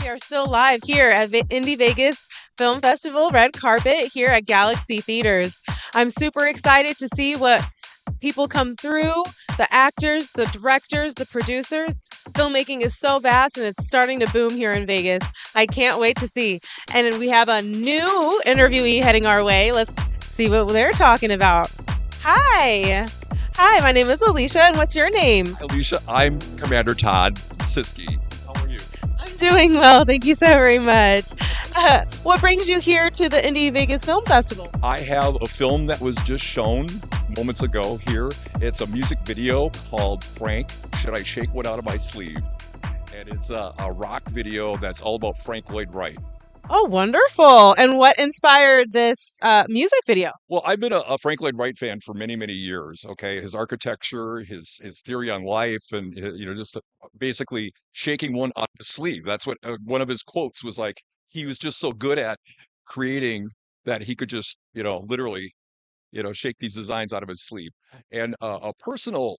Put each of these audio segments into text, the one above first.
We are still live here at Indie Vegas Film Festival Red Carpet here at Galaxy Theaters. I'm super excited to see what people come through, the actors, the directors, the producers. Filmmaking is so vast and it's starting to boom here in Vegas. I can't wait to see. And we have a new interviewee heading our way. Let's see what they're talking about. Hi. Hi, my name is Alicia, and what's your name? Alicia, I'm Commander Todd Siski. How are you? I'm doing well. Thank you so very much. What brings you here to the Indie Vegas Film Festival? I have a film that was just shown moments ago here. It's a music video called Frank, Should I Shake One Out of My Sleeve? And it's a rock video that's all about Frank Lloyd Wright. Oh, wonderful. And what inspired this music video? Well, I've been a Frank Lloyd Wright fan for many, many years. Okay, his architecture, his theory on life, and just basically shaking one out of his sleeve. That's what one of his quotes was like. He was just so good at creating that he could just, literally, shake these designs out of his sleeve. And a personal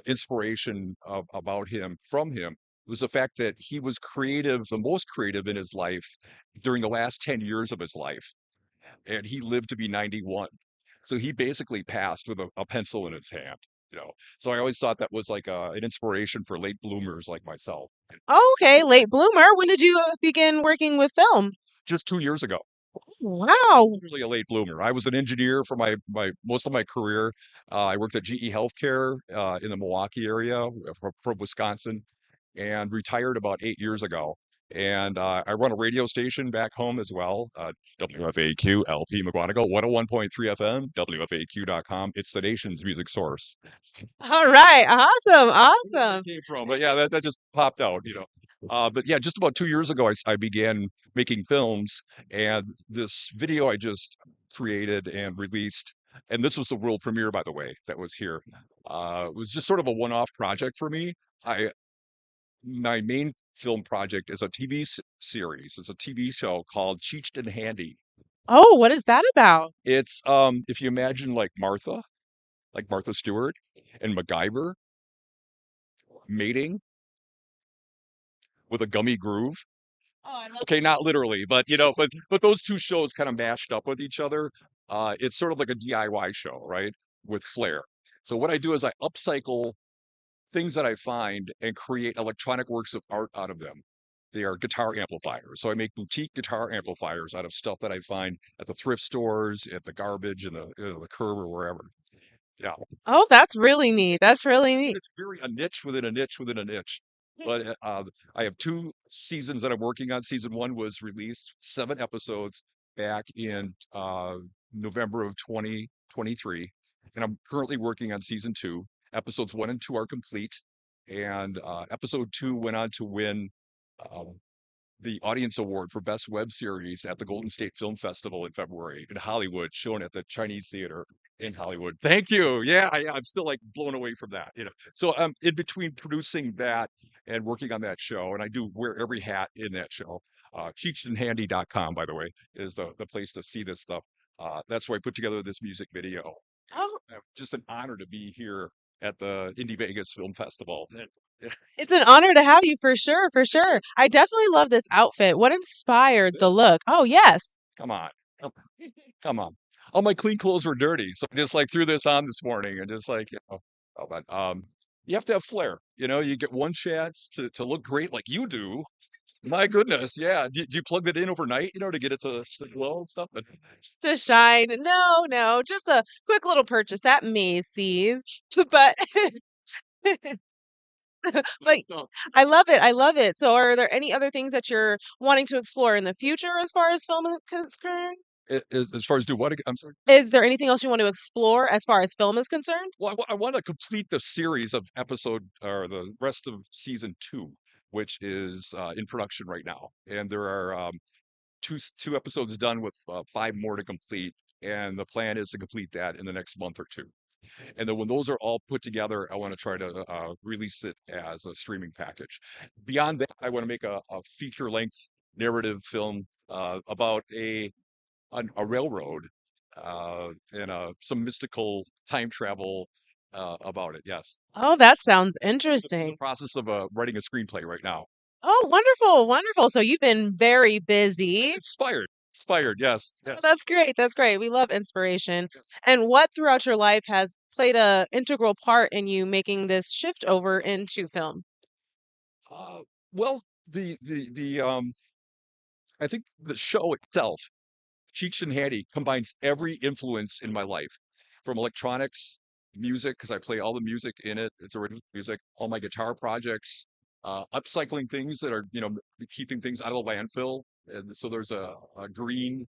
inspiration about him from him was the fact that he was creative, the most creative in his life during the last 10 years of his life, and he lived to be 91. So he basically passed with a pencil in his hand, you know. So I always thought that was like an inspiration for late bloomers like myself. Oh, okay, late bloomer. When did you begin working with film? Just 2 years ago, Wow. really a late bloomer. I was an engineer for my most of my career. I worked at GE Healthcare in the Milwaukee area from Wisconsin, and retired about 8 years ago. And I run a radio station back home as well, WFAQ LP McGuanago, 101.3 FM, WFAQ.com. It's the nation's music source. All right. Awesome. Where that Awesome. came from, but yeah, that just popped out. But yeah, just about 2 years ago, I began making films, and this video I just created and released, and this was the world premiere, by the way, that was here. It was just sort of a one-off project for me. I My main film project is a TV series. It's a TV show called Cheeched and Handy. Oh, what is that about? It's if you imagine like Martha Stewart and MacGyver mating with a gummy groove. Oh, I love Okay, not this. literally, but but those two shows kind of mashed up with each other. It's sort of like a DIY show, right? With flair. So what I do is I upcycle things that I find and create electronic works of art out of them. They are guitar amplifiers. So I make boutique guitar amplifiers out of stuff that I find at the thrift stores, at the garbage, and the curb or wherever. Yeah, Oh, that's really neat. That's really neat. it's very a niche within a niche within a niche. But I have two seasons that I'm working on. Season one was released, 7 episodes back in November of 2023, and I'm currently working on season two. Episodes one and two are complete, and episode two went on to win um, the audience award for best web series at the Golden State Film Festival in February in Hollywood, shown at the Chinese Theater in Hollywood. Thank you. Yeah, I'm still like blown away from that. So in between producing that and working on that show, and I do wear every hat in that show. Cheeckedandhandy.com, by the way, is the place to see this stuff. That's where I put together this music video. Oh, Just an honor to be here at the Indie Vegas Film Festival. it's an honor to have you for sure, for sure. I definitely love this outfit. What inspired the This, look? Oh, yes. come on. Come on. All my clean clothes were dirty, so I just like threw this on this morning and just like, oh, but you have to have flair. You get one chance to look great like you do. My goodness, yeah. Do you plug it in overnight, to get it to glow and stuff? But To shine. No, no, just a quick little purchase at Macy's. But good but stuff. I love it. I love it. So are there any other things that you're wanting to explore in the future as far as film is concerned? As far as do what? I'm sorry. Is there anything else you want to explore as far as film is concerned? Well, I want to complete the series of episode or the rest of season two, which is in production right now, and there are two episodes done with five more to complete, and the plan is to complete that in the next month or two. And then when those are all put together, I want to try to release it as a streaming package. Beyond that, I want to make a feature length narrative film about a railroad and some mystical time travel about it. Yes, Oh, that sounds in the interesting. process of writing a screenplay right now. Oh, wonderful, wonderful. So you've been very busy. Inspired, yes, Oh, yes. that's great. That's great. We love inspiration. And what throughout your life has played a integral part in you making this shift over into film? Uh, well, I think the show itself, Cheeched and Handy, combines every influence in my life, from electronics, music, because I play all the music in it. It's original music, all my guitar projects, upcycling things that are, keeping things out of the landfill. And so there's a green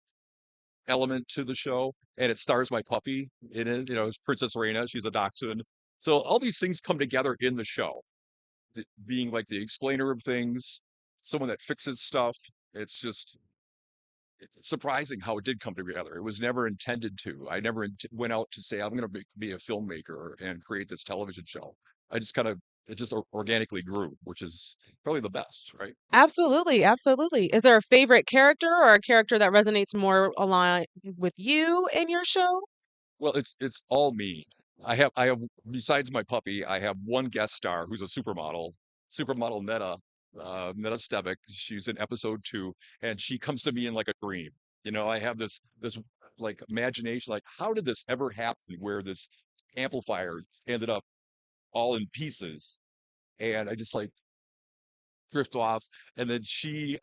element to the show, and it stars my puppy in it. It's Princess Reina. She's a dachshund. So all these things come together in the show, being like the explainer of things, someone that fixes stuff. It's surprising how it did come together. It was never intended to. I never went out to say I'm going to be a filmmaker and create this television show. I just kind of it just organically grew, which is probably the best, right? Absolutely, absolutely. Is there a favorite character or a character that resonates more aligned with you in your show? Well, it's all me. I have besides my puppy, I have one guest star who's a supermodel Netta Stevick. She's in episode 2, and she comes to me in like a dream. I have this like imagination, like how did this ever happen where this amplifier ended up all in pieces? And I just like drift off, and then she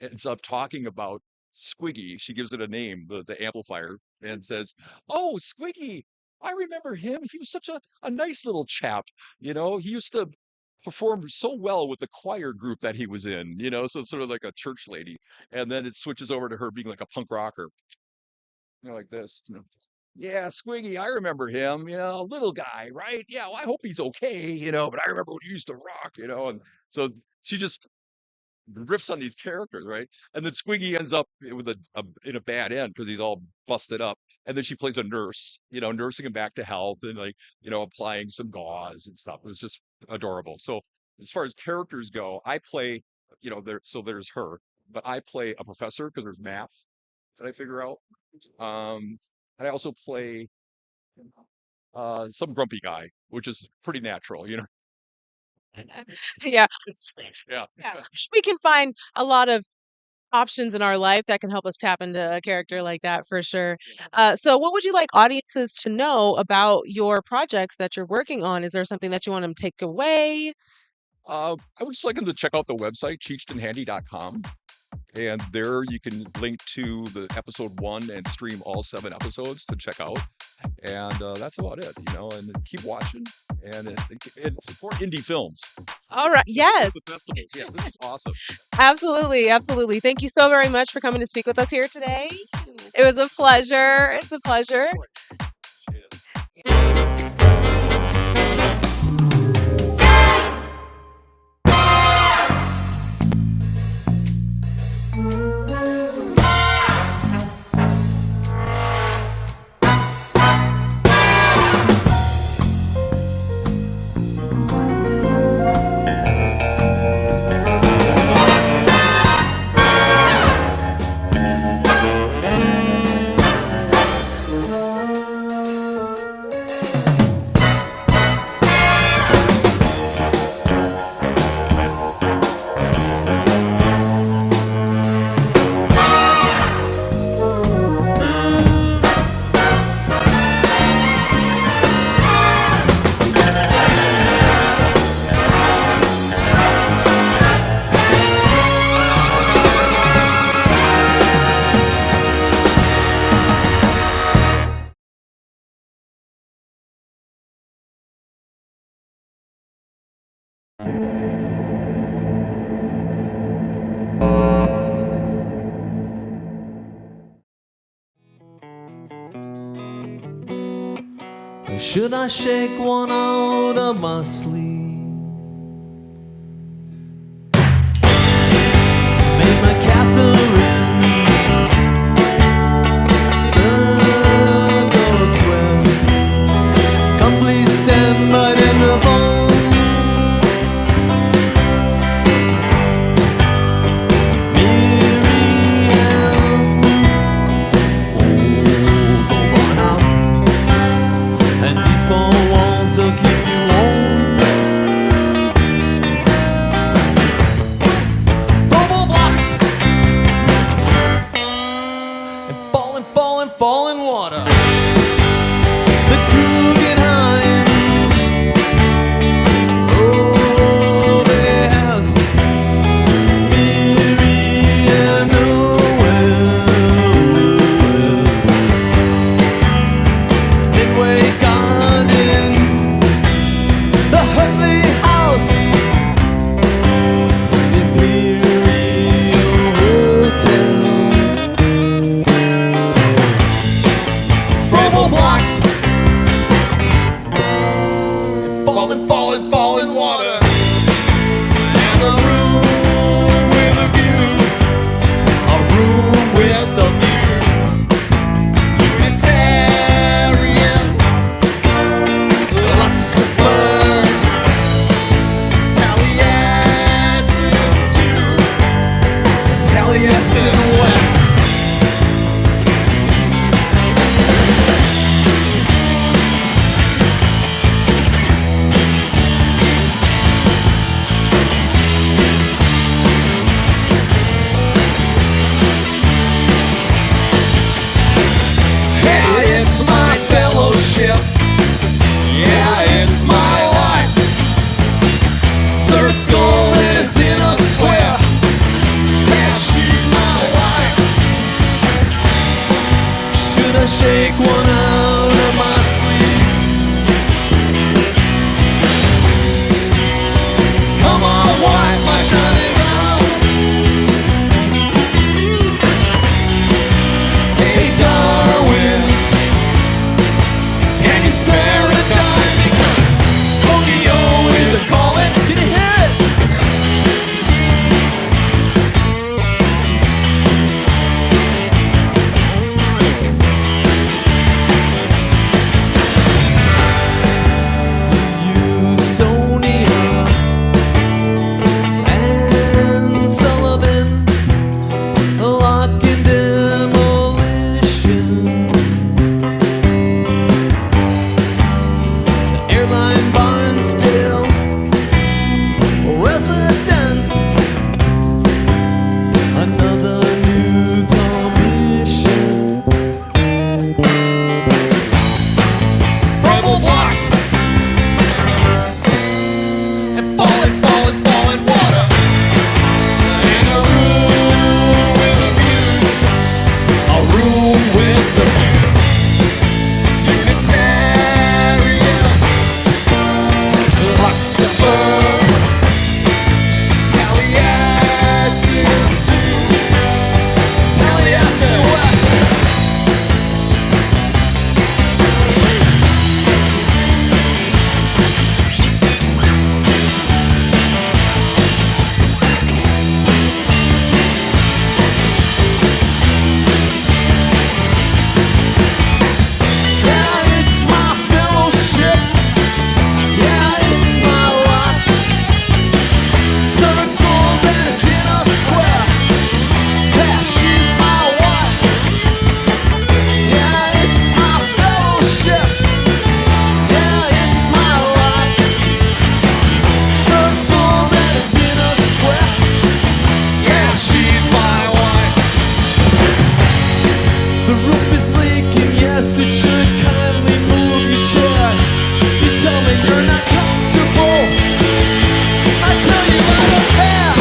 ends up talking about Squiggy. She gives it a name, the amplifier, and says, "Oh, Squiggy, I remember him. He was such a nice little chap. He used to perform so well with the choir group that he was in. So it's sort of like a church lady." And then it switches over to her being like a punk rocker, like this. Yeah, Squiggy, I remember him, little guy, right? Yeah, well, I hope he's okay, but I remember when he used to rock, and so she just riffs on these characters, right? And then Squiggy ends up with in a bad end because he's all busted up. And then she plays a nurse, nursing him back to health and like, applying some gauze and stuff. It was just adorable. So as far as characters go, I play, there's her, but I play a professor because there's math that I figure out. And I also play some grumpy guy, which is pretty natural. Yeah, Yeah. yeah. We can find a lot of options in our life that can help us tap into a character like that for sure. So, what would you like audiences to know about your projects that you're working on? Is there something that you want them to take away? I would just like them to check out the website, cheechedandhandy.com. And there you can link to the episode 1 and stream all 7 episodes to check out. And that's about it. And keep watching and support indie films. All right. Yes, The festivals. Yeah, this is awesome. absolutely. Absolutely. Thank you so very much for coming to speak with us here today. It was a pleasure. It's a pleasure. Or should I shake one out of my sleeve? Made my Catherine circle swell. Come please stand by the phone. Keep you warm. falling water. The Guggenheim. Oh, there's Miriam Noel. Midway Garden. The Hurley House. The Imperial Hotel. Verbal blocks. Falling water. And a room with a view. A room with a view. Unitarian. Lucifer. Taliesin too. Taliesin West. Yeah, it's my fellowship. Yeah, it's my life. Circle that is in a square. Yeah, she's my wife. Should I shake one out of my sleeve? Come on, wipe my shining brow. Hey, Darwin, can you spare a dime? Tokyo is a calling. Can you hear it? Usonia and Sullivan, lock and demolition. Airline Barnsdale residence, another new commission. Rubble blocks and falling water. In a room with a view, a room with a view. Unitarian. Lucifer, Taliesin too, Taliesin West. Yeah, it's my fellowship. Yeah, it's my life. Circle that is in a square. Yeah, she's my wife. Yeah, it's my fellowship. Yeah, it's my life. Circle that is in a square. Yeah, she's my wife. The roof is leaking, yes, it should kindly move your chair. You tell me you're not comfortable. I tell you I don't care.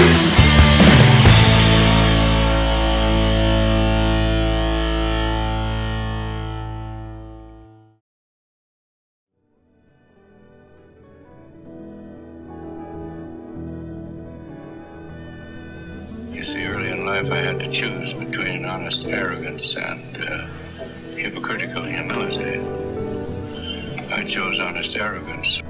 You see, early in life I had to choose between honest arrogance and hypocritical humility. I chose honest arrogance.